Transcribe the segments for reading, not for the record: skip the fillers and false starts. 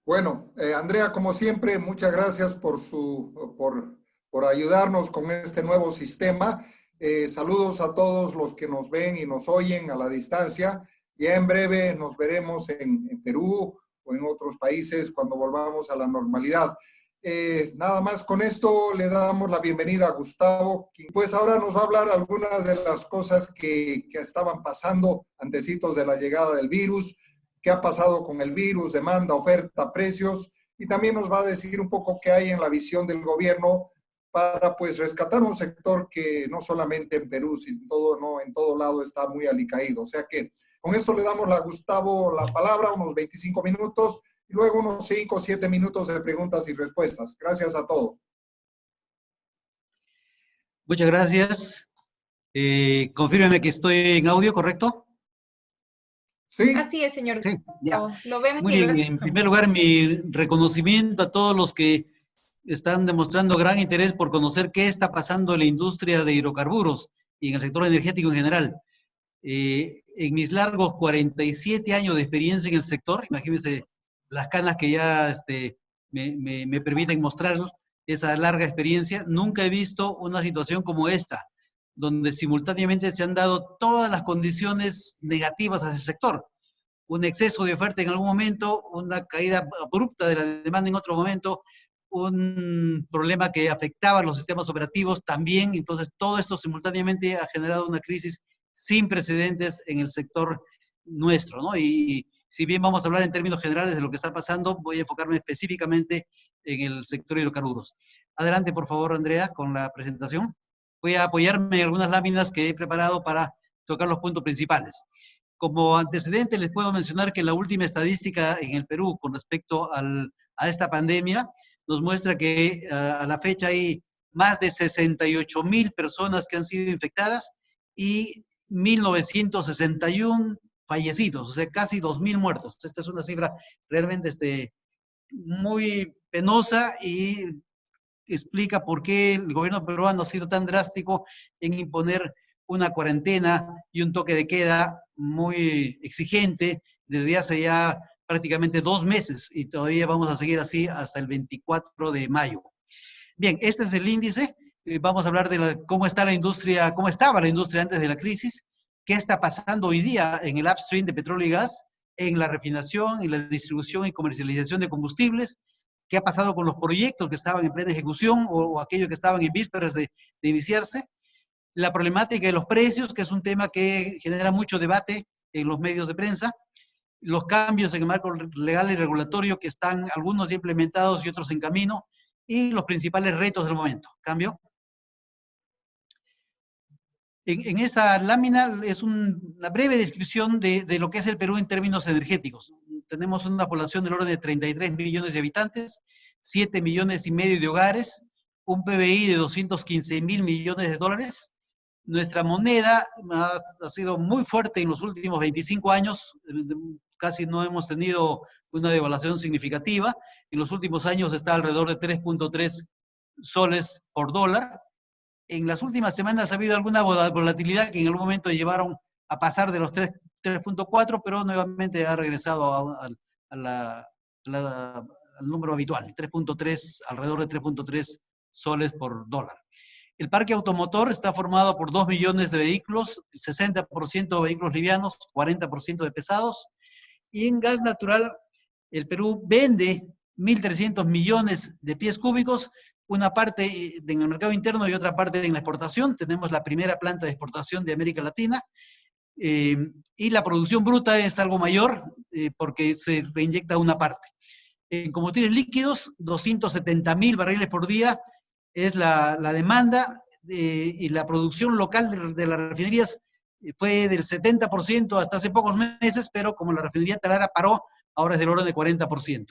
Bueno, Andrea, como siempre, muchas gracias por ayudarnos con este nuevo sistema. Saludos a todos los que nos ven y nos oyen a la distancia. Ya en breve nos veremos en Perú o en otros países cuando volvamos a la normalidad. Nada más con esto le damos la bienvenida a Gustavo, quien pues ahora nos va a hablar algunas de las cosas que estaban pasando antecitos de la llegada del virus, qué ha pasado con el virus, demanda, oferta, precios, y también nos va a decir un poco qué hay en la visión del gobierno para pues rescatar un sector que no solamente en Perú, sino en todo lado está muy alicaído. O sea que con esto le damos a Gustavo la palabra, unos 25 minutos, y luego unos 5 o 7 minutos de preguntas y respuestas. Gracias a todos. Muchas gracias. Confírmeme que estoy en audio, ¿correcto? Sí. Así es, señor. Sí, ya. Lo vemos. Muy bien. En primer lugar, mi reconocimiento a todos los que están demostrando gran interés por conocer qué está pasando en la industria de hidrocarburos y en el sector energético en general. En mis largos 47 años de experiencia en el sector, imagínense las canas que ya me permiten mostrar esa larga experiencia, nunca he visto una situación como esta, donde simultáneamente se han dado todas las condiciones negativas hacia el sector. Un exceso de oferta en algún momento, una caída abrupta de la demanda en otro momento, un problema que afectaba a los sistemas operativos también. Entonces, todo esto simultáneamente ha generado una crisis sin precedentes en el sector nuestro, ¿no? Y si bien vamos a hablar en términos generales de lo que está pasando, voy a enfocarme específicamente en el sector de hidrocarburos. Adelante, por favor, Andrea, con la presentación. Voy a apoyarme en algunas láminas que he preparado para tocar los puntos principales. Como antecedente, les puedo mencionar que la última estadística en el Perú con respecto a esta pandemia nos muestra que a la fecha hay más de 68,000 personas que han sido infectadas y 1,961 fallecidos, o sea, casi 2,000 muertos. Esta es una cifra realmente muy penosa y explica por qué el gobierno peruano ha sido tan drástico en imponer una cuarentena y un toque de queda muy exigente desde hace ya prácticamente 2 meses y todavía vamos a seguir así hasta el 24 de mayo. Bien, este es el índice. Vamos a hablar de cómo está la industria, cómo estaba la industria antes de la crisis, qué está pasando hoy día en el upstream de petróleo y gas, en la refinación, en la distribución y comercialización de combustibles, qué ha pasado con los proyectos que estaban en plena ejecución o aquellos que estaban en vísperas de iniciarse, la problemática de los precios, que es un tema que genera mucho debate en los medios de prensa, los cambios en el marco legal y regulatorio que están algunos ya implementados y otros en camino, y los principales retos del momento. ¿Cambio? En esta lámina es una breve descripción de lo que es el Perú en términos energéticos. Tenemos una población del orden de 33 millones de habitantes, 7,5 millones de hogares, un PBI de 215,000 millones de dólares. Nuestra moneda ha sido muy fuerte en los últimos 25 años, casi no hemos tenido una devaluación significativa. En los últimos años está alrededor de 3.3 soles por dólar. En las últimas semanas ha habido alguna volatilidad que en algún momento llevaron a pasar de los 3.4, pero nuevamente ha regresado al número habitual, 3.3, alrededor de 3.3 soles por dólar. El parque automotor está formado por 2 millones de vehículos, 60% de vehículos livianos, 40% de pesados. Y en gas natural, el Perú vende 1.300 millones de pies cúbicos, una parte en el mercado interno y otra parte en la exportación. Tenemos la primera planta de exportación de América Latina. Y la producción bruta es algo mayor porque se reinyecta una parte. En combustibles líquidos, 270,000 barriles por día es la demanda y la producción local de las refinerías fue del 70% hasta hace pocos meses, pero como la refinería Talara paró, ahora es del orden de 40%.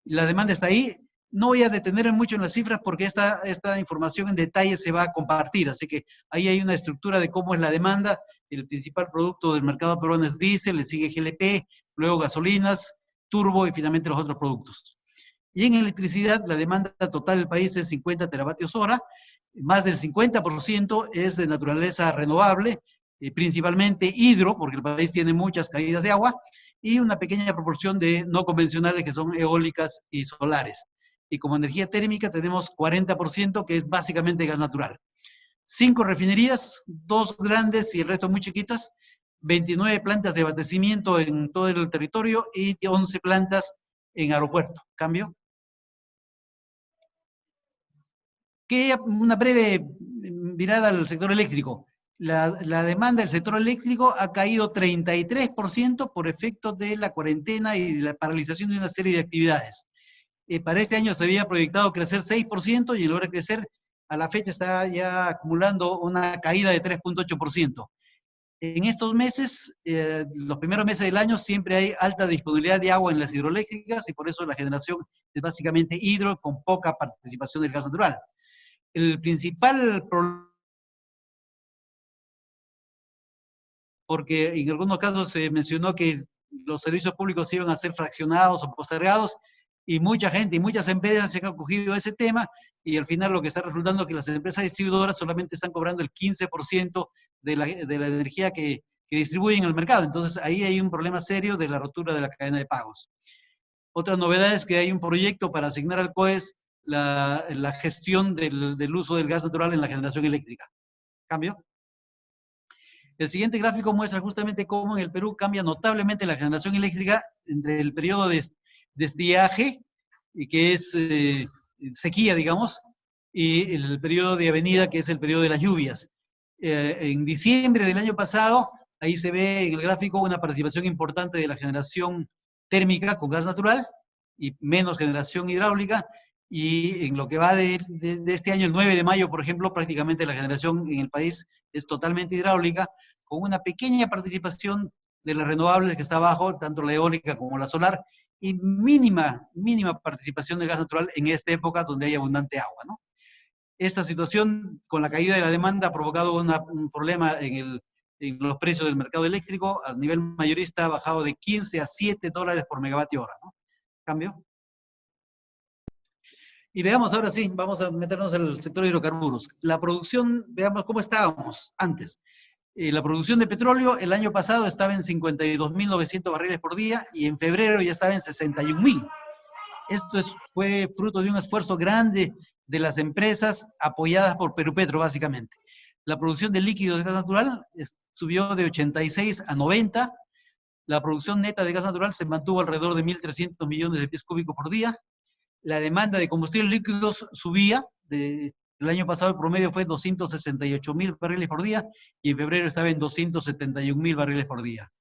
La demanda está ahí. No voy a detenerme mucho en las cifras porque esta información en detalle se va a compartir, así que ahí hay una estructura de cómo es la demanda. El principal producto del mercado peruano es diésel, le sigue GLP, luego gasolinas, turbo y finalmente los otros productos. Y en electricidad, la demanda total del país es 50 teravatios hora, más del 50% es de naturaleza renovable, principalmente hidro, porque el país tiene muchas caídas de agua, y una pequeña proporción de no convencionales que son eólicas y solares. Y como energía térmica tenemos 40%, que es básicamente gas natural. 5 refinerías, 2 grandes y el resto muy chiquitas, 29 plantas de abastecimiento en todo el territorio y 11 plantas en aeropuerto. ¿Cambio? Una breve mirada al sector eléctrico. La demanda del sector eléctrico ha caído 33% por efecto de la cuarentena y de la paralización de una serie de actividades. Para este año se había proyectado crecer 6% y en lugar de crecer, a la fecha está ya acumulando una caída de 3,8%. En estos meses, los primeros meses del año, siempre hay alta disponibilidad de agua en las hidroeléctricas y por eso la generación es básicamente hidro con poca participación del gas natural. El principal problema, porque en algunos casos se mencionó que los servicios públicos iban a ser fraccionados o postergados, y mucha gente y muchas empresas se han acogido a ese tema, y al final lo que está resultando es que las empresas distribuidoras solamente están cobrando el 15% de la energía que distribuyen al mercado. Entonces ahí hay un problema serio de la rotura de la cadena de pagos. Otra novedad es que hay un proyecto para asignar al COES la gestión del uso del gas natural en la generación eléctrica. ¿Cambio? El siguiente gráfico muestra justamente cómo en el Perú cambia notablemente la generación eléctrica entre el periodo de estiaje, que es sequía, digamos, y el periodo de avenida, que es el periodo de las lluvias. En diciembre del año pasado, ahí se ve en el gráfico una participación importante de la generación térmica con gas natural y menos generación hidráulica, y en lo que va de este año, el 9 de mayo, por ejemplo, prácticamente la generación en el país es totalmente hidráulica, con una pequeña participación de las renovables que está abajo, tanto la eólica como la solar, y mínima participación del gas natural en esta época donde hay abundante agua, ¿no? Esta situación, con la caída de la demanda, ha provocado un problema en los precios del mercado eléctrico. A nivel mayorista ha bajado de 15 a 7 dólares por megavatio hora, ¿no? ¿Cambio? Y veamos ahora sí, vamos a meternos en el sector de hidrocarburos. La producción, veamos cómo estábamos antes. La producción de petróleo el año pasado estaba en 52.900 barriles por día y en febrero ya estaba en 61.000. Esto fue fruto de un esfuerzo grande de las empresas apoyadas por Perupetro, básicamente. La producción de líquidos de gas natural subió de 86 a 90. La producción neta de gas natural se mantuvo alrededor de 1.300 millones de pies cúbicos por día. La demanda de combustibles líquidos subía. El año pasado el promedio fue 268.000 barriles por día y en febrero estaba en 271.000 barriles por día.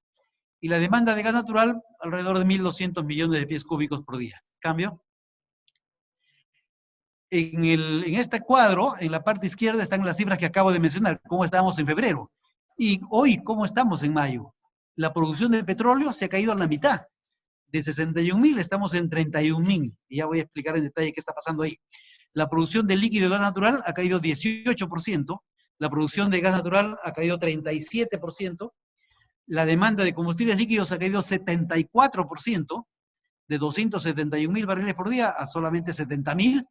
Y la demanda de gas natural alrededor de 1.200 millones de pies cúbicos por día. ¿Cambio? En este cuadro, en la parte izquierda, están las cifras que acabo de mencionar, cómo estábamos en febrero. Y hoy, ¿cómo estamos en mayo? La producción de petróleo se ha caído a la mitad. De 61.000 estamos en 31.000. Y ya voy a explicar en detalle qué está pasando ahí. La producción de líquido de gas natural ha caído 18%. La producción de gas natural ha caído 37%. La demanda de combustibles líquidos ha caído 74%. De 271.000 barriles por día a solamente 70.000.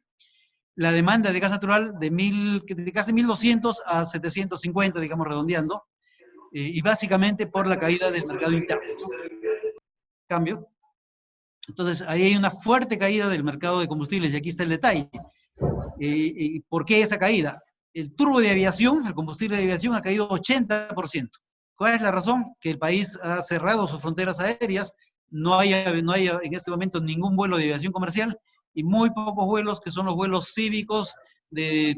La demanda de gas natural de casi 1.200 a 750, digamos, redondeando, y básicamente por la caída del mercado interno, ¿no? ¿Cambio? Entonces, ahí hay una fuerte caída del mercado de combustibles, y aquí está el detalle. ¿Por qué esa caída? El turbo de aviación, el combustible de aviación, ha caído 80%. ¿Cuál es la razón? Que el país ha cerrado sus fronteras aéreas, no hay en este momento ningún vuelo de aviación comercial, y muy pocos vuelos que son los vuelos cívicos de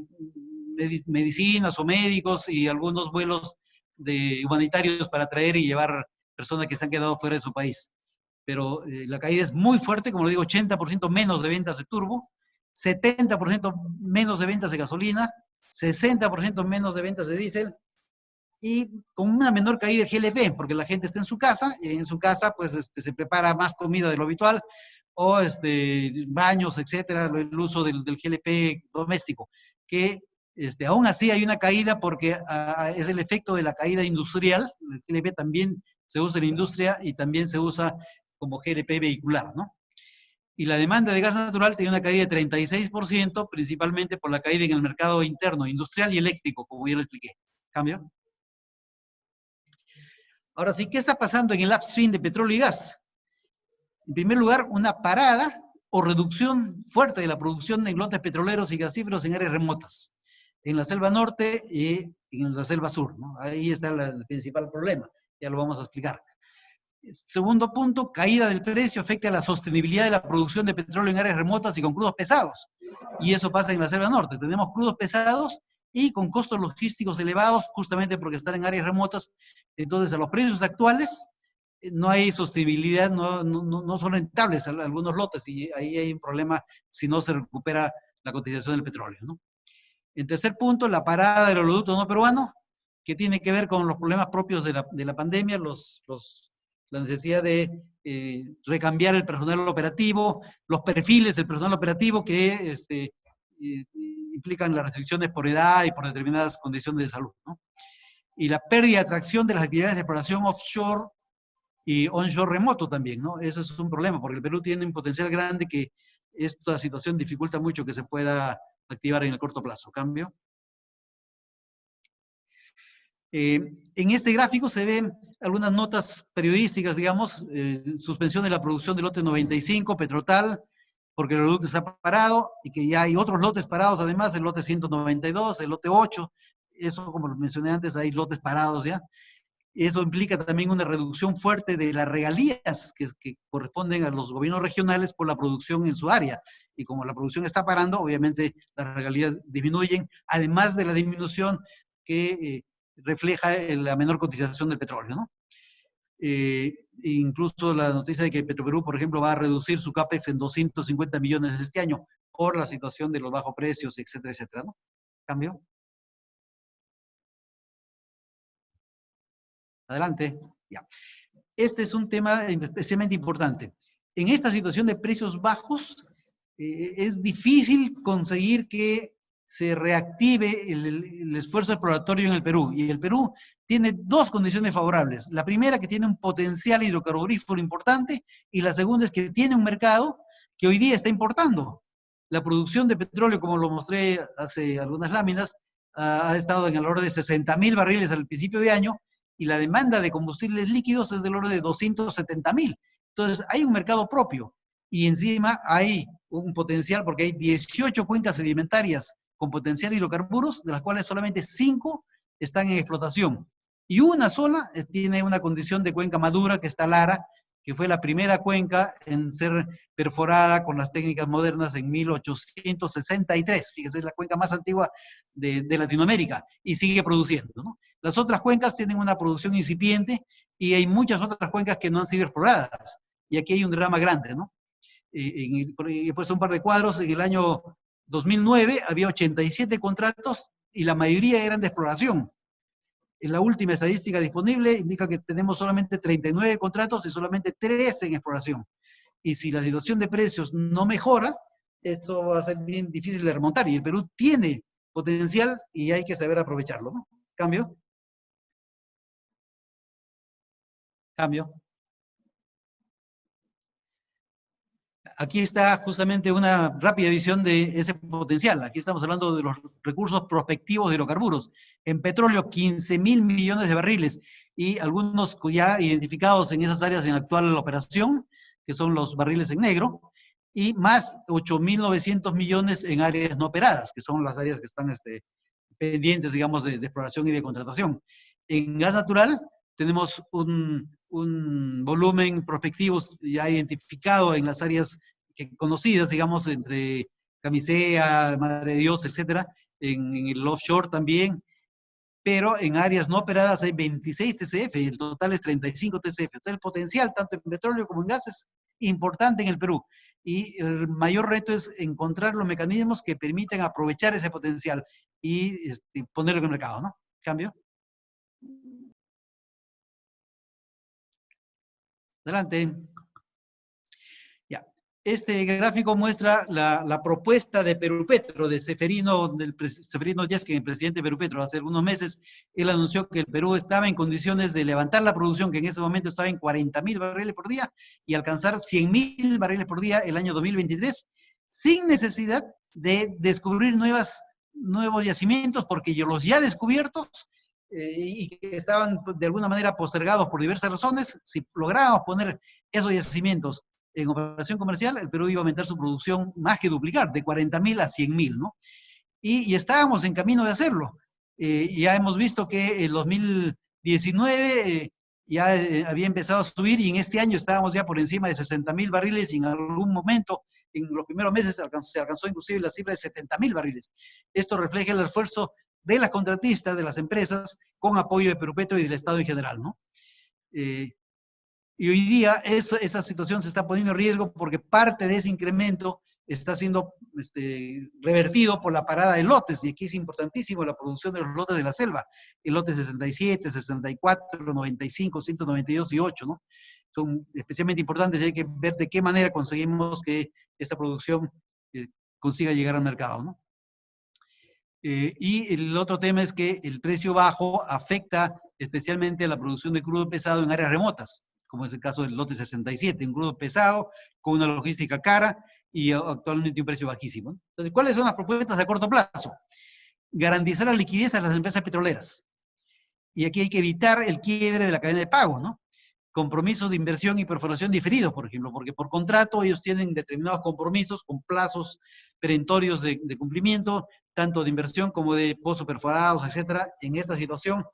medicinas o médicos y algunos vuelos humanitarios para traer y llevar personas que se han quedado fuera de su país. Pero la caída es muy fuerte, como lo digo, 80% menos de ventas de turbo, 70% menos de ventas de gasolina, 60% menos de ventas de diésel, y con una menor caída del GLP, porque la gente está en su casa, y en su casa pues se prepara más comida de lo habitual, o baños, etcétera, el uso del GLP doméstico, que aún así hay una caída porque es el efecto de la caída industrial. El GLP también se usa en la industria y también se usa como GLP vehicular, ¿no? Y la demanda de gas natural tiene una caída de 36%, principalmente por la caída en el mercado interno, industrial y eléctrico, como ya lo expliqué. ¿Cambio? Ahora sí, ¿qué está pasando en el upstream de petróleo y gas? En primer lugar, una parada o reducción fuerte de la producción de lotes petroleros y gasíferos en áreas remotas, en la selva norte y en la selva sur, ¿no? Ahí está el principal problema, ya lo vamos a explicar. Segundo punto, caída del precio afecta a la sostenibilidad de la producción de petróleo en áreas remotas y con crudos pesados. Y eso pasa en la selva norte. Tenemos crudos pesados y con costos logísticos elevados, justamente porque están en áreas remotas. Entonces, a los precios actuales, no hay sostenibilidad, no son rentables algunos lotes y ahí hay un problema si no se recupera la cotización del petróleo, ¿no? En tercer punto, la parada del oleoducto no peruano, que tiene que ver con los problemas propios de la pandemia, la necesidad de recambiar el personal operativo, los perfiles del personal operativo que implican las restricciones por edad y por determinadas condiciones de salud, ¿no? Y la pérdida de atracción de las actividades de exploración offshore y onshore remoto también, ¿no? Eso es un problema, porque el Perú tiene un potencial grande que esta situación dificulta mucho que se pueda activar en el corto plazo. Cambio. En este gráfico se ven algunas notas periodísticas, digamos, suspensión de la producción del lote 95, Petrotal, porque el producto está parado y que ya hay otros lotes parados, además, el lote 192, el lote 8, eso como lo mencioné antes, hay lotes parados ya. Eso implica también una reducción fuerte de las regalías que corresponden a los gobiernos regionales por la producción en su área. Y como la producción está parando, obviamente las regalías disminuyen, además de la disminución que refleja la menor cotización del petróleo, ¿no? Incluso la noticia de que Petroperú, por ejemplo, va a reducir su CAPEX en 250 millones este año por la situación de los bajos precios, etcétera, etcétera, ¿no? Cambio. Adelante. Ya. Este es un tema especialmente importante. En esta situación de precios bajos, es difícil conseguir que se reactive el esfuerzo exploratorio en el Perú. Y el Perú tiene dos condiciones favorables. La primera, que tiene un potencial hidrocarburífero importante, y la segunda es que tiene un mercado que hoy día está importando. La producción de petróleo, como lo mostré hace algunas láminas, ha estado en el orden de 60.000 barriles al principio de año, y la demanda de combustibles líquidos es del orden de 270.000. Entonces, hay un mercado propio y encima hay un potencial porque hay 18 cuencas sedimentarias con potencial hidrocarburos, de las cuales solamente 5 están en explotación. Y una sola tiene una condición de cuenca madura, que está Lara, que fue la primera cuenca en ser perforada con las técnicas modernas en 1863. Fíjese, es la cuenca más antigua de Latinoamérica y sigue produciendo, ¿no? Las otras cuencas tienen una producción incipiente y hay muchas otras cuencas que no han sido exploradas. Y aquí hay un drama grande, ¿no? He puesto un par de cuadros. En el año 2009 había 87 contratos y la mayoría eran de exploración. En la última estadística disponible indica que tenemos solamente 39 contratos y solamente 13 en exploración. Y si la situación de precios no mejora, esto va a ser bien difícil de remontar. Y el Perú tiene potencial y hay que saber aprovecharlo, ¿no? Cambio. Cambio. Aquí está justamente una rápida visión de ese potencial. Aquí estamos hablando de los recursos prospectivos de hidrocarburos. En petróleo, 15.000 millones de barriles y algunos ya identificados en esas áreas en actual operación, que son los barriles en negro, y más 8.900 millones en áreas no operadas, que son las áreas que están pendientes, digamos, de exploración y de contratación. En gas natural tenemos un volumen prospectivo ya identificado en las áreas conocidas, digamos, entre Camisea, Madre de Dios, etcétera, en el offshore también, pero en áreas no operadas hay 26 TCF, y el total es 35 TCF. Entonces el potencial, tanto en petróleo como en gas, es importante en el Perú. Y el mayor reto es encontrar los mecanismos que permitan aprovechar ese potencial y ponerlo en el mercado, ¿no? Cambio. Adelante. Ya. Este gráfico muestra la propuesta de Perupetro, de Ceferino Yesquen, el presidente de Perupetro. Hace algunos meses él anunció que el Perú estaba en condiciones de levantar la producción, que en ese momento estaba en 40.000 barriles por día, y alcanzar 100.000 barriles por día el año 2023, sin necesidad de descubrir nuevos yacimientos, porque los ya descubiertos y que estaban pues, de alguna manera postergados por diversas razones, si lográbamos poner esos yacimientos en operación comercial, el Perú iba a aumentar su producción más que duplicar, de 40.000 a 100.000, ¿no? Y estábamos en camino de hacerlo. Ya hemos visto que en 2019 ya había empezado a subir y en este año estábamos ya por encima de 60.000 barriles y en algún momento, en los primeros meses, se alcanzó inclusive la cifra de 70.000 barriles. Esto refleja el esfuerzo de las contratistas, de las empresas, con apoyo de Perupetro y del Estado en general, ¿no? Y hoy día esa situación se está poniendo en riesgo porque parte de ese incremento está siendo revertido por la parada de lotes, y aquí es importantísimo la producción de los lotes de la selva, el lote 67, 64, 95, 192 y 8, ¿no? Son especialmente importantes y hay que ver de qué manera conseguimos que esta producción consiga llegar al mercado, ¿no? Y el otro tema es que el precio bajo afecta especialmente a la producción de crudo pesado en áreas remotas, como es el caso del lote 67, un crudo pesado con una logística cara y actualmente un precio bajísimo. Entonces, ¿cuáles son las propuestas a corto plazo? Garantizar la liquidez a las empresas petroleras. Y aquí hay que evitar el quiebre de la cadena de pago, ¿no? Compromisos de inversión y perforación diferidos, por ejemplo, porque por contrato ellos tienen determinados compromisos con plazos perentorios de cumplimiento, tanto de inversión como de pozos perforados, etcétera. En esta situación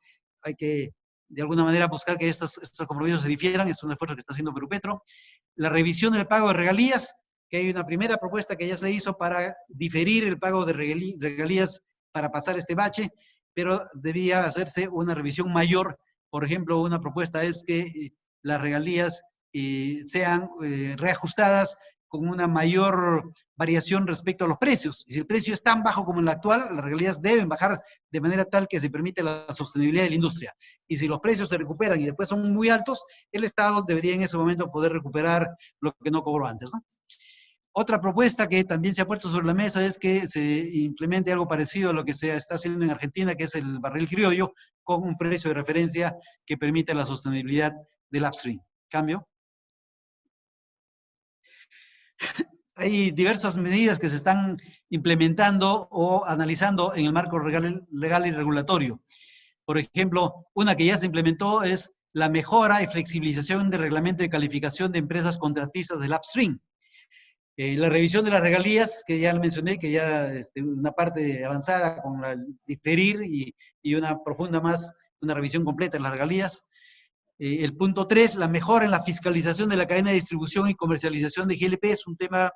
hay que, de alguna manera, buscar que estos compromisos se difieran, es un esfuerzo que está haciendo Perupetro. La revisión del pago de regalías, que hay una primera propuesta que ya se hizo para diferir el pago de regalías para pasar este bache, pero debía hacerse una revisión mayor. Por ejemplo, una propuesta es que las regalías sean reajustadas con una mayor variación respecto a los precios. Y si el precio es tan bajo como el actual, las regalías deben bajar de manera tal que se permite la sostenibilidad de la industria. Y si los precios se recuperan y después son muy altos, el Estado debería en ese momento poder recuperar lo que no cobró antes, ¿no? Otra propuesta que también se ha puesto sobre la mesa es que se implemente algo parecido a lo que se está haciendo en Argentina, que es el barril criollo, con un precio de referencia que permite la sostenibilidad del upstream. ¿Cambio? Hay diversas medidas que se están implementando o analizando en el marco legal y regulatorio. Por ejemplo, una que ya se implementó es la mejora y flexibilización del reglamento de calificación de empresas contratistas del upstream. La revisión de las regalías, que ya lo mencioné, que ya una parte avanzada con la diferir y una profunda más, una revisión completa de las regalías. El punto 3, la mejora en la fiscalización de la cadena de distribución y comercialización de GLP, es un tema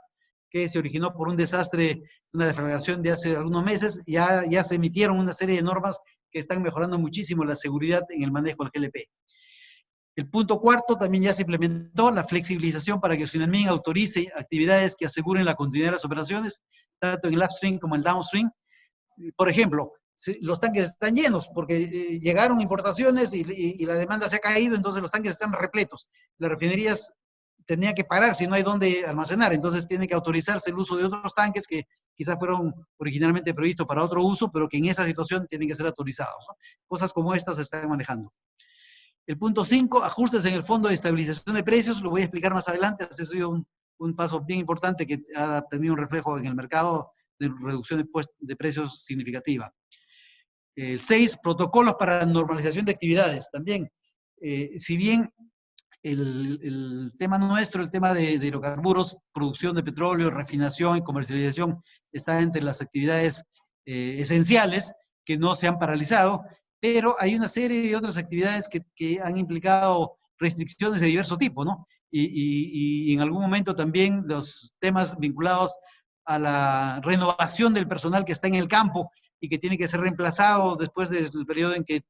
que se originó por un desastre, una deflagración de hace algunos meses. Ya se emitieron una serie de normas que están mejorando muchísimo la seguridad en el manejo del GLP. El punto 4 también ya se implementó la flexibilización para que SUNAMIN autorice actividades que aseguren la continuidad de las operaciones, tanto en el upstream como en el downstream. Por ejemplo, los tanques están llenos porque llegaron importaciones y la demanda se ha caído, entonces los tanques están repletos. Las refinerías tenían que parar si no hay dónde almacenar, entonces tiene que autorizarse el uso de otros tanques que quizás fueron originalmente previstos para otro uso, pero que en esa situación tienen que ser autorizados, ¿no? Cosas como estas se están manejando. El punto 5, ajustes en el Fondo de Estabilización de Precios, lo voy a explicar más adelante, ha sido un paso bien importante que ha tenido un reflejo en el mercado de reducción de precios significativa. El 6, protocolos para la normalización de actividades. También, si bien el tema nuestro, el tema de hidrocarburos, producción de petróleo, refinación y comercialización, está entre las actividades esenciales que no se han paralizado, pero hay una serie de otras actividades que han implicado restricciones de diverso tipo, ¿no? Y en algún momento también los temas vinculados a la renovación del personal que está en el campo y que tiene que ser reemplazado después del periodo en que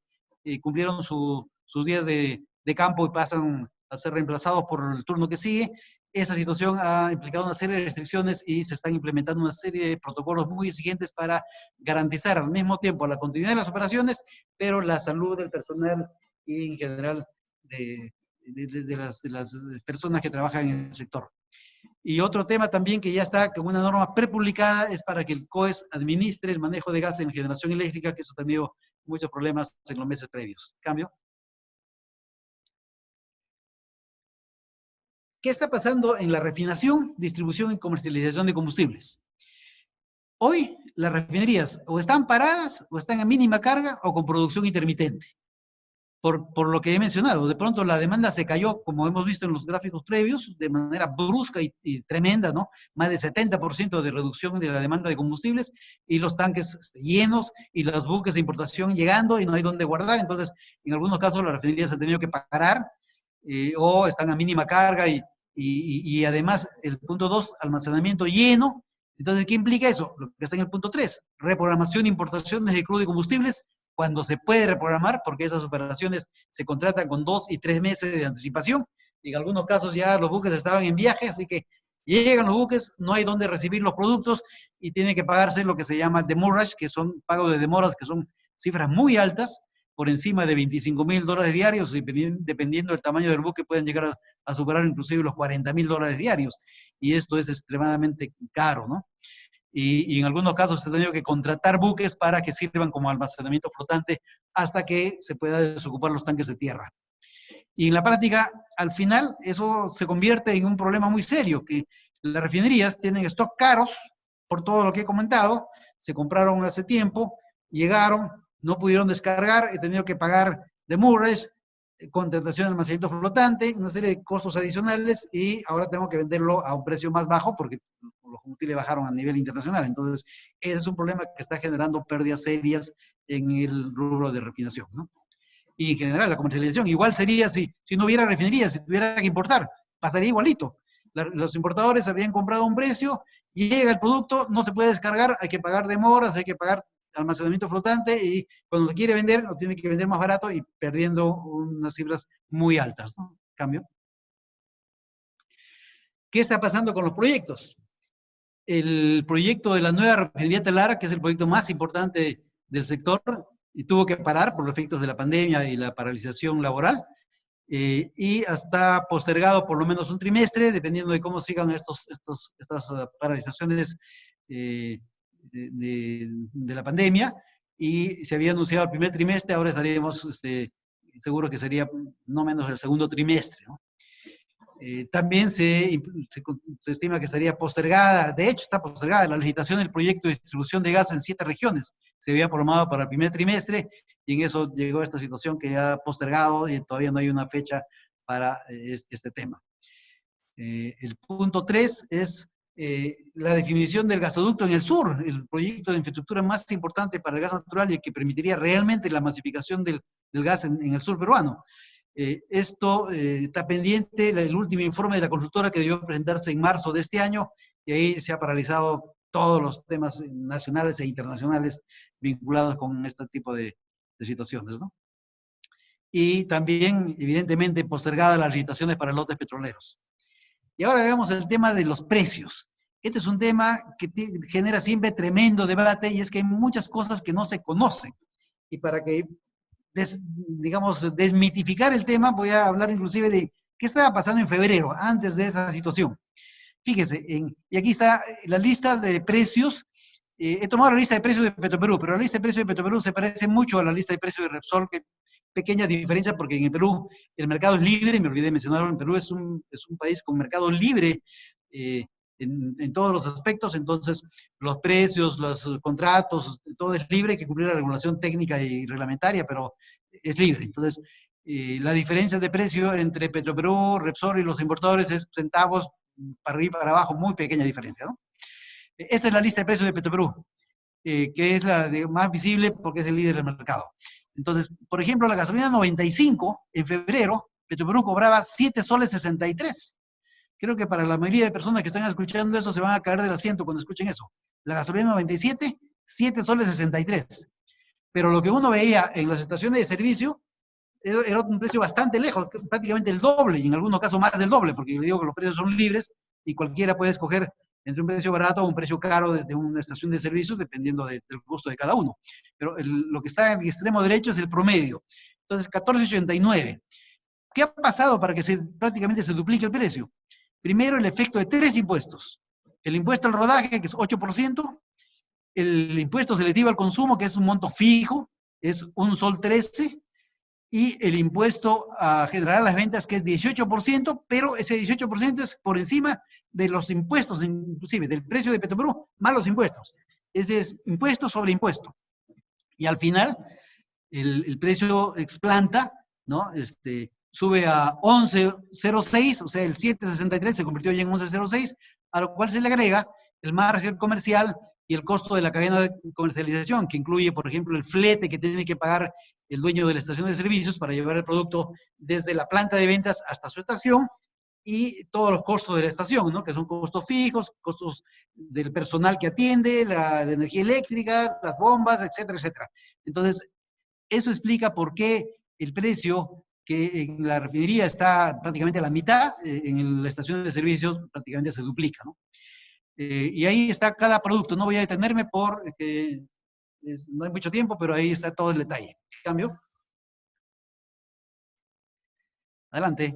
cumplieron sus días de campo y pasan a ser reemplazados por el turno que sigue. Esa situación ha implicado una serie de restricciones y se están implementando una serie de protocolos muy exigentes para garantizar al mismo tiempo la continuidad de las operaciones, pero la salud del personal y en general de las personas que trabajan en el sector. Y otro tema también que ya está con una norma prepublicada es para que el COES administre el manejo de gas en generación eléctrica, que eso ha tenido muchos problemas en los meses previos. ¿Cambio? ¿Qué está pasando en la refinación, distribución y comercialización de combustibles? Hoy las refinerías o están paradas, o están a mínima carga, o con producción intermitente. Por lo que he mencionado, de pronto la demanda se cayó, como hemos visto en los gráficos previos, de manera brusca y tremenda, ¿no? Más de 70% de reducción de la demanda de combustibles, y los tanques llenos, y los buques de importación llegando, y no hay dónde guardar. Entonces, en algunos casos las refinerías han tenido que parar, o están a mínima carga, y además el punto 2, almacenamiento lleno. Entonces, ¿qué implica eso? Lo que está en el punto 3, reprogramación de importaciones de crudo y combustibles, cuando se puede reprogramar, porque esas operaciones se contratan con 2 y 3 meses de anticipación. Y en algunos casos ya los buques estaban en viaje, así que llegan los buques, no hay dónde recibir los productos, y tiene que pagarse lo que se llama demurrage, que son pagos de demoras, que son cifras muy altas, por encima de $25,000 diarios, y dependiendo del tamaño del buque pueden llegar a superar inclusive los $40,000 diarios, y esto es extremadamente caro, ¿no? Y en algunos casos se ha tenido que contratar buques para que sirvan como almacenamiento flotante hasta que se pueda desocupar los tanques de tierra. Y en la práctica, al final, eso se convierte en un problema muy serio, que las refinerías tienen stock caros, por todo lo que he comentado, se compraron hace tiempo, llegaron, no pudieron descargar, he tenido que pagar demurrage, contratación de almacenamiento flotante, una serie de costos adicionales, y ahora tengo que venderlo a un precio más bajo porque los combustibles bajaron a nivel internacional. Entonces, ese es un problema que está generando pérdidas serias en el rubro de refinación, ¿no? Y en general, la comercialización igual sería si no hubiera refinerías, si tuviera que importar, pasaría igualito. Los importadores habrían comprado a un precio, y llega el producto, no se puede descargar, hay que pagar demoras, hay que pagar almacenamiento flotante, y cuando lo quiere vender, lo tiene que vender más barato y perdiendo unas cifras muy altas, ¿no? Cambio. ¿Qué está pasando con los proyectos? El proyecto de la nueva refinería Talara, que es el proyecto más importante del sector, y tuvo que parar por los efectos de la pandemia y la paralización laboral, y está postergado por lo menos un trimestre, dependiendo de cómo sigan estas paralizaciones de la pandemia, y se había anunciado el primer trimestre, ahora estaríamos seguro que sería no menos el segundo trimestre, ¿no? También se estima que estaría postergada, de hecho está postergada, la licitación del proyecto de distribución de gas en 7 regiones. Se había programado para el primer trimestre, y en eso llegó esta situación que ya ha postergado, y todavía no hay una fecha para este tema. El punto 3 es la definición del gasoducto en el sur, el proyecto de infraestructura más importante para el gas natural y que permitiría realmente la masificación del gas en el sur peruano. Esto está pendiente, el último informe de la consultora que debió presentarse en marzo de este año, y ahí se ha paralizado todos los temas nacionales e internacionales vinculados con este tipo de situaciones, ¿no? Y también, evidentemente, postergadas las licitaciones para lotes petroleros. Y ahora veamos el tema de los precios. Este es un tema que genera siempre tremendo debate, y es que hay muchas cosas que no se conocen. Y para que desmitificar el tema, voy a hablar inclusive de qué estaba pasando en febrero, antes de esta situación. Fíjese, y aquí está la lista de precios. He tomado la lista de precios de Petroperú, pero la lista de precios de Petroperú se parece mucho a la lista de precios de Repsol, que pequeña diferencia, porque en el Perú el mercado es libre, me olvidé de mencionarlo, el Perú es un país con mercado libre en todos los aspectos. Entonces los precios, los contratos, todo es libre, hay que cumplir la regulación técnica y reglamentaria, pero es libre. Entonces la diferencia de precio entre Petroperú, Repsol y los importadores es centavos para arriba y para abajo, muy pequeña diferencia, ¿no? Esta es la lista de precios de Petroperú, que es la más visible porque es el líder del mercado. Entonces, por ejemplo, la gasolina 95 en febrero, Petroperú cobraba 7 soles 63. Creo que para la mayoría de personas que están escuchando eso se van a caer del asiento cuando escuchen eso. La gasolina 97, 7 soles 63. Pero lo que uno veía en las estaciones de servicio era un precio bastante lejos, prácticamente el doble, y en algunos casos más del doble, porque yo digo que los precios son libres y cualquiera puede escoger entre un precio barato o un precio caro de una estación de servicios, dependiendo del gusto de cada uno. Pero lo que está en el extremo derecho es el promedio. Entonces, 14.89. ¿Qué ha pasado para que prácticamente se duplique el precio? Primero, el efecto de 3 impuestos. El impuesto al rodaje, que es 8%, el impuesto selectivo al consumo, que es un monto fijo, es 1 sol 13, y el impuesto a generar las ventas, que es 18%, pero ese 18% es por encima de los impuestos, inclusive del precio de Petroperú, más los impuestos. Ese es impuesto sobre impuesto. Y al final, el precio ex planta, ¿no? Sube a 11.06, o sea, el 7.63 se convirtió ya en 11.06, a lo cual se le agrega el margen comercial y el costo de la cadena de comercialización, que incluye, por ejemplo, el flete que tiene que pagar el dueño de la estación de servicios para llevar el producto desde la planta de ventas hasta su estación, y todos los costos de la estación, ¿no? Que son costos fijos, costos del personal que atiende, la energía eléctrica, las bombas, etcétera, etcétera. Entonces, eso explica por qué el precio que en la refinería está prácticamente a la mitad, en la estación de servicios prácticamente se duplica, ¿no? Y ahí está cada producto. No voy a detenerme porque no hay mucho tiempo, pero ahí está todo el detalle. ¿Cambio? Adelante.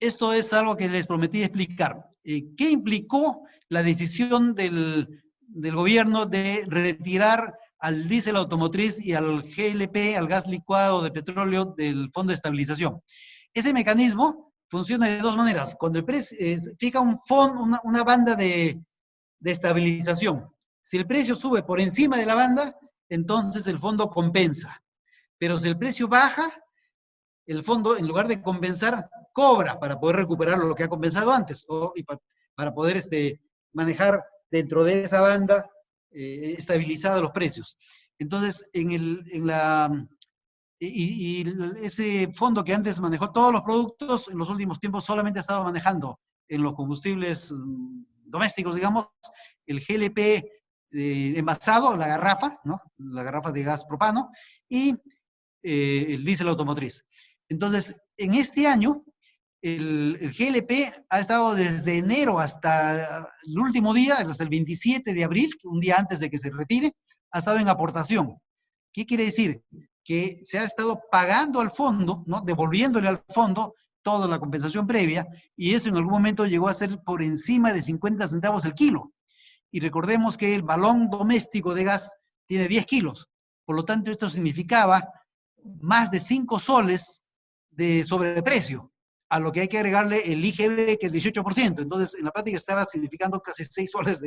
Esto es algo que les prometí explicar. ¿Qué implicó la decisión del gobierno de retirar al diésel automotriz y al GLP, al gas licuado de petróleo, del Fondo de Estabilización? Ese mecanismo funciona de dos maneras. Cuando el precio fija un fondo, una banda de estabilización. Si el precio sube por encima de la banda, entonces el fondo compensa. Pero si el precio baja, el fondo, en lugar de compensar, cobra para poder recuperar lo que ha compensado antes, y para poder manejar dentro de esa banda estabilizada los precios. Entonces, ese fondo que antes manejó todos los productos, en los últimos tiempos solamente ha estado manejando en los combustibles domésticos, digamos, el GLP envasado, la garrafa, ¿no? La garrafa de gas propano, y el diésel automotriz. Entonces, en este año, el GLP ha estado desde enero hasta el último día, hasta el 27 de abril, un día antes de que se retire, ha estado en aportación. ¿Qué quiere decir? Que se ha estado pagando al fondo, ¿no? Devolviéndole al fondo toda la compensación previa, y eso en algún momento llegó a ser por encima de 50 centavos el kilo. Y recordemos que el balón doméstico de gas tiene 10 kilos. Por lo tanto, esto significaba más de 5 soles de sobreprecio, a lo que hay que agregarle el IGB, que es 18%. Entonces, en la práctica estaba significando casi 6 soles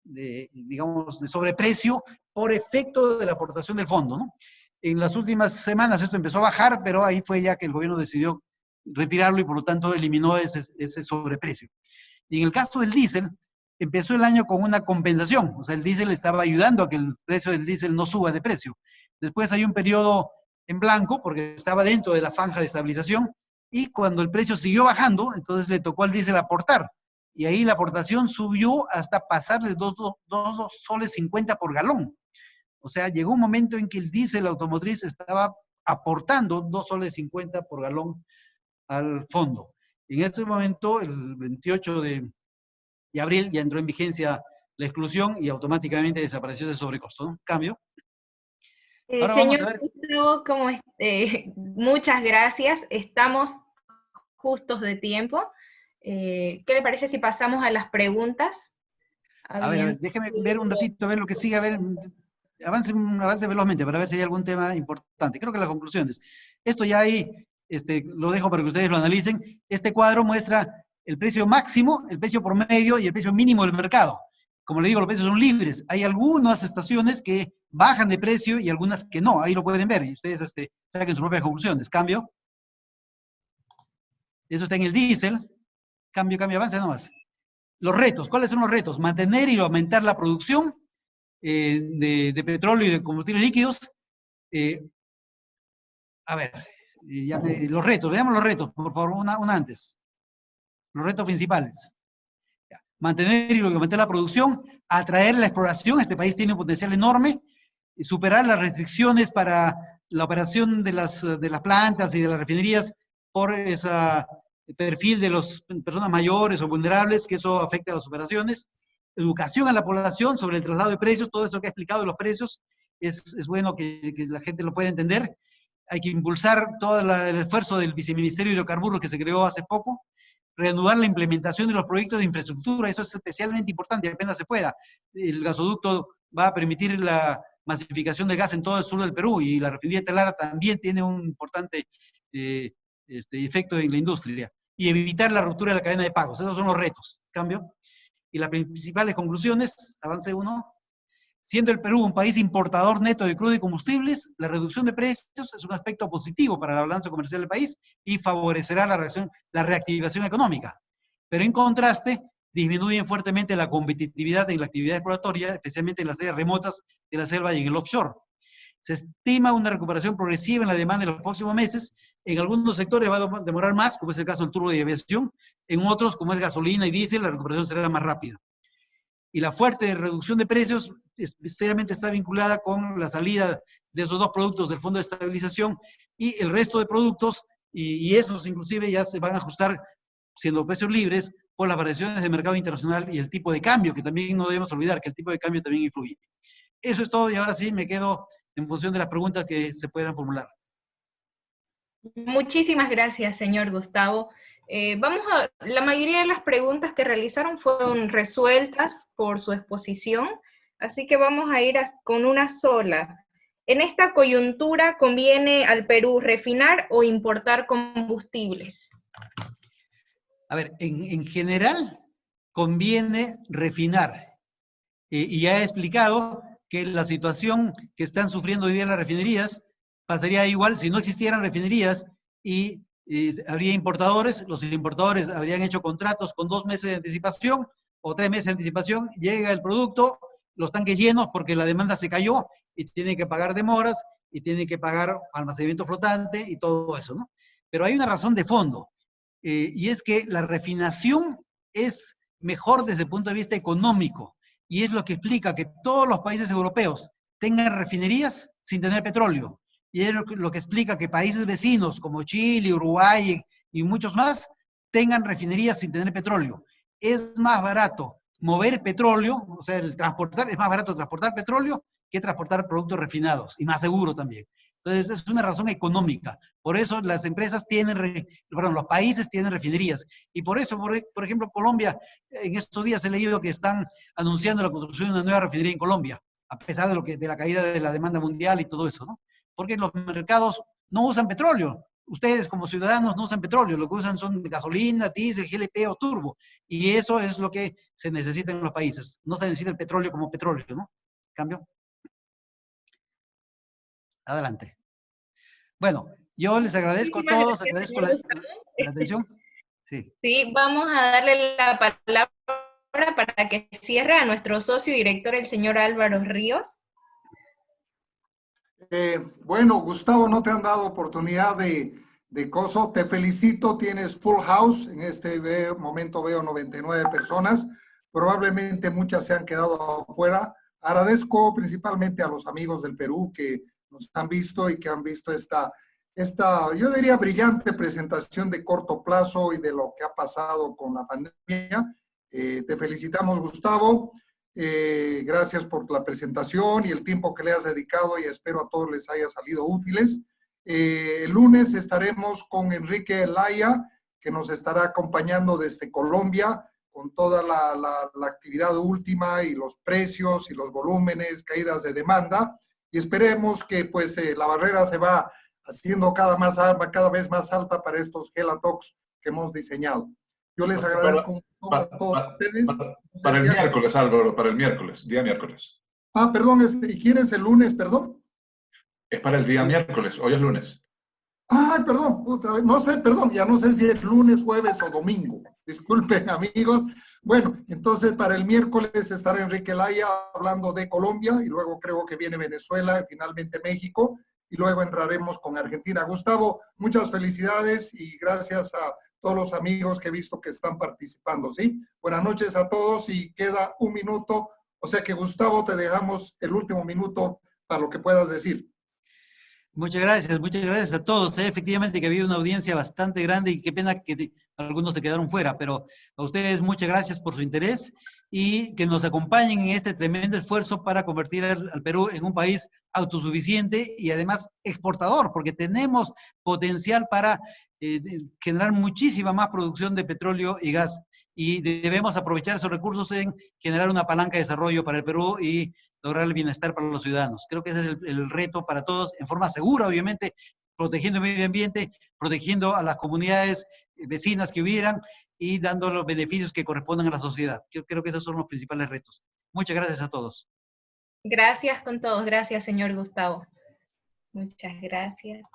digamos, de sobreprecio por efecto de la aportación del fondo, ¿no? En las últimas semanas esto empezó a bajar, pero ahí fue ya que el gobierno decidió retirarlo y por lo tanto eliminó ese sobreprecio. Y en el caso del diésel, empezó el año con una compensación, o sea, el diésel estaba ayudando a que el precio del diésel no suba de precio. Después hay un periodo en blanco, porque estaba dentro de la franja de estabilización, y cuando el precio siguió bajando, entonces le tocó al diésel aportar, y ahí la aportación subió hasta pasarle 2 soles 50 por galón. O sea, llegó un momento en que el diésel automotriz estaba aportando 2 soles 50 por galón al fondo. En este momento, el 28 de abril, ya entró en vigencia la exclusión y automáticamente desapareció ese sobrecosto, ¿no? Cambio. Ahora señor Gustavo, muchas gracias. Estamos justos de tiempo. ¿Qué le parece si pasamos a las preguntas? A ver, déjeme ver un ratito, a ver lo que sigue, a ver, avance velozmente para ver si hay algún tema importante. Creo que las conclusiones. Esto ya ahí, lo dejo para que ustedes lo analicen. Este cuadro muestra el precio máximo, el precio promedio y el precio mínimo del mercado. Como le digo, los precios son libres. Hay algunas estaciones que bajan de precio y algunas que no. Ahí lo pueden ver y ustedes saquen sus propias conclusiones. Cambio. Eso está en el diésel. Cambio, avance nomás. Los retos. ¿Cuáles son los retos? Mantener y aumentar la producción de petróleo y de combustibles líquidos. A ver, los retos. Veamos los retos, por favor, una antes. Los retos principales. Mantener y aumentar la producción, atraer la exploración. Este país tiene un potencial enorme. Superar las restricciones para la operación de las plantas y de las refinerías por ese perfil de las personas mayores o vulnerables, que eso afecta a las operaciones. Educación a la población sobre el traslado de precios, todo eso que ha explicado de los precios, es bueno que la gente lo pueda entender. Hay que impulsar todo el esfuerzo del Viceministerio de Hidrocarburos que se creó hace poco, reanudar la implementación de los proyectos de infraestructura, eso es especialmente importante, apenas se pueda. El gasoducto va a permitir la masificación del gas en todo el sur del Perú, y la refinería de Talara también tiene un importante efecto en la industria. Y evitar la ruptura de la cadena de pagos, esos son los retos. Cambio. Y las principales conclusiones, avance 1, siendo el Perú un país importador neto de crudo y combustibles, la reducción de precios es un aspecto positivo para la balanza comercial del país y favorecerá la reactivación económica. Pero en contraste, disminuyen fuertemente la competitividad en la actividad exploratoria, especialmente en las áreas remotas de la selva y en el offshore. Se estima una recuperación progresiva en la demanda en los próximos meses. En algunos sectores va a demorar más, como es el caso del turbo de aviación. En otros, como es gasolina y diésel, la recuperación será más rápida. Y la fuerte reducción de precios especialmente está vinculada con la salida de esos dos productos del Fondo de Estabilización y el resto de productos, y esos inclusive ya se van a ajustar siendo precios libres por las variaciones del mercado internacional y el tipo de cambio, que también no debemos olvidar que el tipo de cambio también influye. Eso es todo y ahora sí me quedo en función de las preguntas que se puedan formular. Muchísimas gracias, señor Gustavo. La mayoría de las preguntas que realizaron fueron resueltas por su exposición, así que vamos a ir con una sola. ¿En esta coyuntura conviene al Perú refinar o importar combustibles? A ver, en general conviene refinar. Y ya he explicado que la situación que están sufriendo hoy día las refinerías pasaría igual si no existieran refinerías y habría importadores. Los importadores habrían hecho contratos con 2 meses de anticipación o 3 meses de anticipación, llega el producto, los tanques llenos porque la demanda se cayó y tienen que pagar demoras y tienen que pagar almacenamiento flotante y todo eso, ¿no? Pero hay una razón de fondo, y es que la refinación es mejor desde el punto de vista económico. Y es lo que explica que todos los países europeos tengan refinerías sin tener petróleo. Y es lo que explica que países vecinos como Chile, Uruguay y muchos más tengan refinerías sin tener petróleo. Es más barato mover petróleo, o sea, es más barato transportar petróleo que transportar productos refinados, y más seguro también. Entonces, es una razón económica. Por eso las empresas los países tienen refinerías. Y por eso, por ejemplo, Colombia, en estos días he leído que están anunciando la construcción de una nueva refinería en Colombia, a pesar de la caída de la demanda mundial y todo eso, ¿no? Porque los mercados no usan petróleo. Ustedes como ciudadanos no usan petróleo, lo que usan son gasolina, diésel, GLP o turbo. Y eso es lo que se necesita en los países. No se necesita el petróleo como petróleo, ¿no? ¿Cambio? Adelante. Bueno, yo les agradezco a todos, agradezco la atención. Sí. Sí, vamos a darle la palabra para que cierre a nuestro socio director, el señor Álvaro Ríos. Bueno, Gustavo, no te han dado oportunidad de coso. Te felicito, tienes full house. En este momento veo 99 personas. Probablemente muchas se han quedado afuera. Agradezco principalmente a los amigos del Perú que nos han visto y que han visto esta, yo diría, brillante presentación de corto plazo y de lo que ha pasado con la pandemia. Te felicitamos, Gustavo. Gracias por la presentación y el tiempo que le has dedicado, y espero a todos les haya salido útiles. El lunes estaremos con Enrique Laya, que nos estará acompañando desde Colombia con toda la actividad última y los precios y los volúmenes, caídas de demanda, y esperemos que pues la barrera se va haciendo cada vez más alta para estos Gelatox que hemos diseñado. Yo les agradezco a todos ustedes. Para el miércoles, Álvaro, para el miércoles, día miércoles. Ah, perdón, ¿y quién es el lunes, perdón? Es para el día miércoles, hoy es lunes. Ah, perdón, no sé, perdón, ya no sé si es lunes, jueves o domingo. Disculpen, amigos. Bueno, entonces para el miércoles estará Enrique Laya hablando de Colombia, y luego creo que viene Venezuela y finalmente México, y luego entraremos con Argentina. Gustavo, muchas felicidades y gracias a todos los amigos que he visto que están participando, ¿sí? Buenas noches a todos, y queda un minuto, o sea que Gustavo, te dejamos el último minuto para lo que puedas decir. Muchas gracias a todos. Efectivamente que había una audiencia bastante grande y qué pena que algunos se quedaron fuera, pero a ustedes muchas gracias por su interés y que nos acompañen en este tremendo esfuerzo para convertir al Perú en un país autosuficiente y además exportador, porque tenemos potencial para generar muchísima más producción de petróleo y gas, y debemos aprovechar esos recursos en generar una palanca de desarrollo para el Perú y lograr el bienestar para los ciudadanos. Creo que ese es el reto para todos, en forma segura, obviamente, protegiendo el medio ambiente, protegiendo a las comunidades vecinas que hubieran y dando los beneficios que corresponden a la sociedad. Yo creo que esos son los principales retos. Muchas gracias a todos. Gracias con todos. Gracias, señor Gustavo. Muchas gracias.